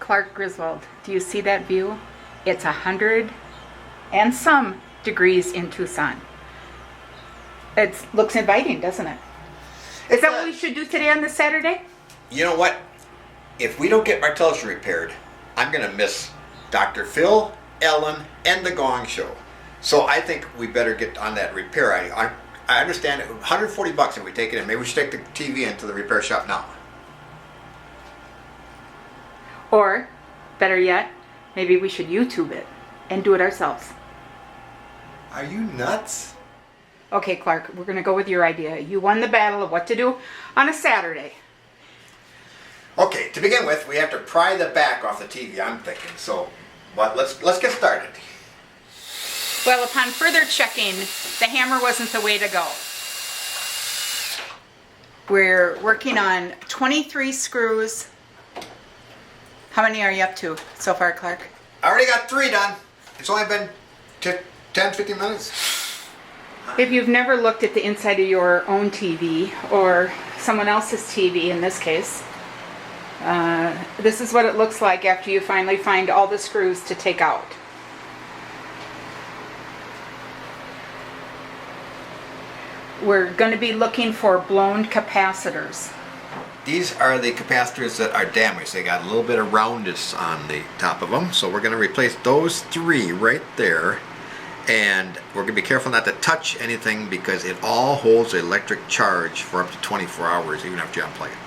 Clark Griswold, do you see that view? It's 100 and some degrees in Tucson. It looks inviting, doesn't it? Is that what we should do today on this Saturday? You know what? If we don't get Martellus repaired, I'm going to miss Dr. Phil, Ellen, and the Gong Show. So I think we better get on that repair. I understand it. $140 if we take it in. Maybe we should take the TV into the repair shop now. Or, better yet, maybe we should YouTube it and do it ourselves. Are you nuts? Okay, Clark, we're going to go with your idea. You won the battle of what to do on a Saturday. Okay, to begin with, we have to pry the back off the TV, I'm thinking. So, but let's get started. Well, upon further checking, the hammer wasn't the way to go. We're working on 23 screws. How many are you up to so far, Clark? I already got 3 done. It's only been 10, 15 minutes. If you've never looked at the inside of your own TV, or someone else's TV in this case, this is what it looks like after you finally find all the screws to take out. We're going to be looking for blown capacitors. These are the capacitors that are damaged. They got a little bit of roundness on the top of them. So we're going to replace those 3 right there. And we're going to be careful not to touch anything because it all holds electric charge for up to 24 hours even after you unplug it.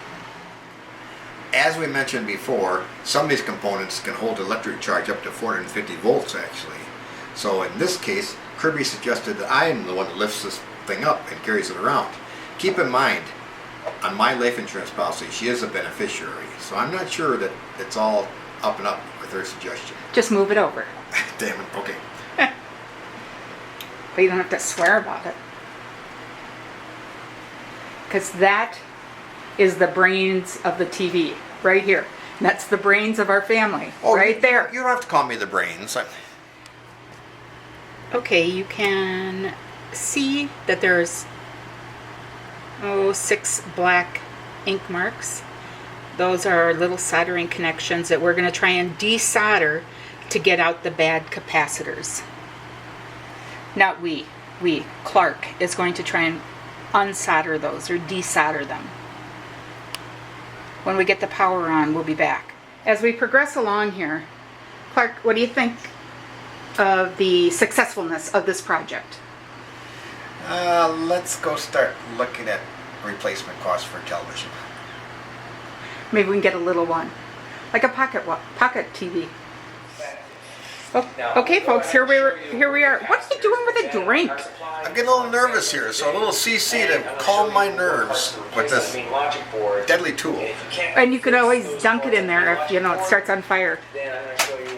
As we mentioned before, some of these components can hold electric charge up to 450 volts actually. So in this case, Kirby suggested that I am the one that lifts this thing up and carries it around. Keep in mind, on my life insurance policy, she is a beneficiary, so I'm not sure that it's all up and up with her suggestion. Just move it over. Damn it, okay. But you don't have to swear about it. Because that is the brains of the TV, right here. And that's the brains of our family, right there. You don't have to call me the brains. Okay, you can see that there's 6 black ink marks. Those are little soldering connections that we're going to try and desolder to get out the bad capacitors. Not we, Clark is going to try and unsolder those or desolder them. When we get the power on, we'll be back. As we progress along here, Clark, what do you think of the successfulness of this project? Let's go start looking at replacement costs for television. Maybe we can get a little one, like a pocket TV. Oh, okay, folks, here we are. What are you doing with a drink? I'm getting a little nervous here, so a little CC to calm my nerves with this deadly tool. And you can always dunk it in there if it starts on fire.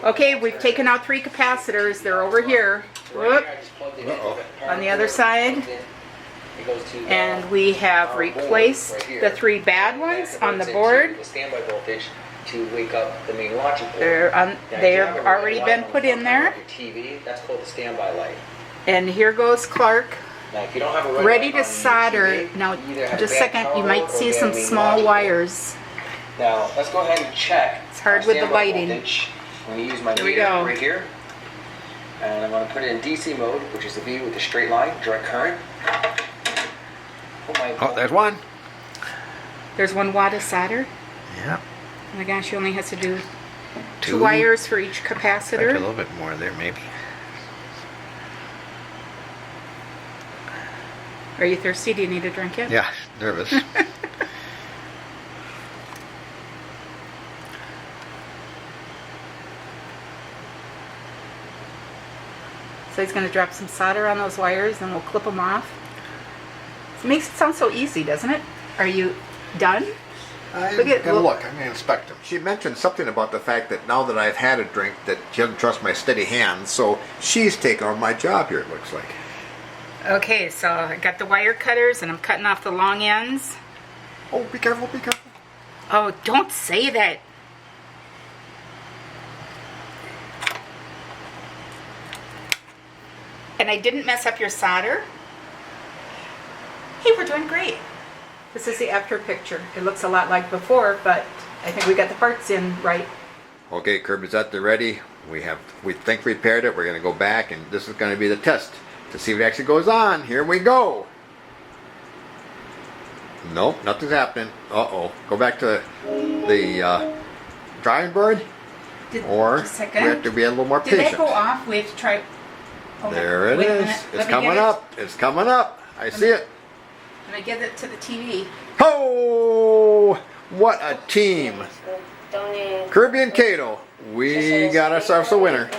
Okay, we've taken out 3 capacitors. They're over here. Whoop. On the other side. And we have replaced the 3 bad ones on the board. To wake up the main launching port. They've already been put in there. TV, that's called the standby light. And here goes Clark, Now, if you don't have a red ready light to on solder. TV, Now, you either have just a bad second, power you might or see bad some main small launching port. wires. Now, let's go ahead and check. It's hard our with the standby lighting. voltage. I'm going to use my Here we meter go. right here. And I'm going to put it in DC mode, which is the V with the straight line, direct current. Oh, there's one. There's 1 watt of solder. Yeah. Oh my gosh, she only has to do 2 Two. wires for each A capacitor. little bit more there, maybe. Are you thirsty? Do you need a drink yet? Yeah, nervous. So he's going to drop some solder on those wires and we'll clip them off. It makes it sound so easy, doesn't it? Are you done? I'm Look at- gonna look. look. I'm gonna inspect them. She mentioned something about the fact that now that I've had a drink, that she doesn't trust my steady hands, so she's taken over my job here. It looks like. Okay, so I got the wire cutters and I'm cutting off the long ends. Oh, be careful! Be careful! Oh, don't say that. And I didn't mess up your solder. Hey, we're doing great. This is the after picture. It looks a lot like before, but I think we got the parts in right. Okay, curb is at the ready. We think we repaired it. We're gonna go back and this is gonna be the test to see if it actually goes on. Here we go. Nope, nothing's happening. Uh-oh. Go back to the drawing board, or Just a we second. have to be a little more Did that patient. go off? We have to try. Oh, There it wait a is. minute. It's Let me coming get it. up. It's coming up. I see it. Let me get it to the TV. Oh, what a team. Kirby and Cato. We got ourselves a winner.